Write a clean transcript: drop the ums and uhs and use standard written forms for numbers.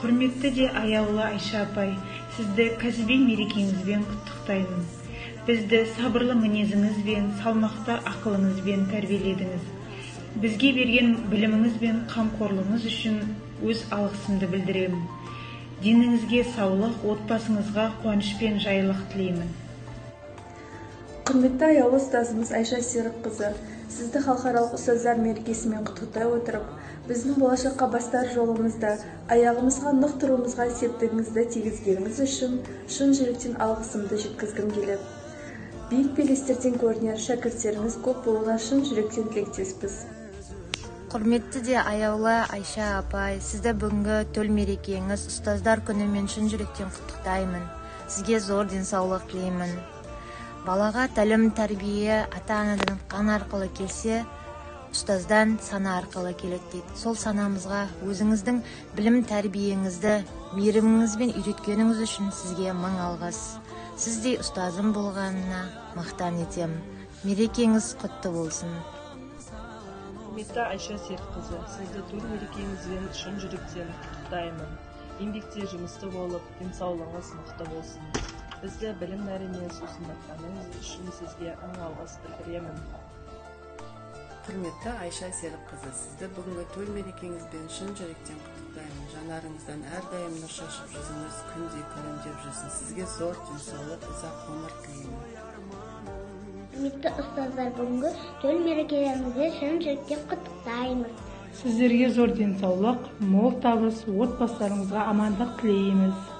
Құрметті де аяулы Айша апай, сізді кәсіби мерекеңізбен құттықтаймын. Бізді сабырлы мінезіңізбен, салмақты ақылыңызбен тәрбиеледіңіз. Бізге берген біліміңіз бен қамқорлығыңыз үшін өз алғысымды білдіремін. Деніңізге саулық, отбасыңызға қуаныш пен жайлылық тілеймін. Құрметті аяулы ұстазымыз Айша Серікқызы, сізді халықаралық ұстаздар мерекесімен құттықтай отырып, біздің болашаққа бастар жолымызда аяғымызға нық тұруымызға септігіңізді тигізгеніңіз үшін шын жүректен алғысымды жеткізгім келеді. Биік белестерден көрінер шәкірттеріңіз көп болуына шын жүректен тілектеспіз. Құрметті де аяулы Айша апай, сізді бүгінгі төл мерекеңіз ұстаздар күнімен шын жүректен құттықтаймын. Сізге зор денсаулық тілеймін. Балаға тәлім, тәрбие ата-анадан қан арқылы келсе, ұстаздан сана арқылы келеді дейді. Сол санамызға өзіңіздің білім тәрбиеңізді мейіріміңізбен үйреткеніңіз үшін сізге мың алғыс. Сіздей ұстазым болғанына мақтан етемін. Мерекеңіз құтты болсын. Құрметті Айша Серікқызы, сізді төл мерекеңізбен шын жүректен құттықтаймын. Еңбекте жұмысты болып, денсаулығыңыз мықты болсын. Бізді білім нәрімен сусындатқаныңыз үшін сізге мың алғыс білдіремін. Құрметті Айша Серікқызы, сізді бүгінгі төл мерекеңізбен шын жүректен құттықтаймын. Жанарыңыздан әрдайым нұр шашып, жүзіңіз күндей күлімдеп жүрсін. Сізге зор денсаулық, ұзақ ғұмыр тілеймін. Құрметті ұстаздар, бүгінгі төл мерекелеріңізге шын жүректен құттықтаймыз. Сіздерге зор денсаулық, мол табыс, отбасыларыңызға амандық тілейміз.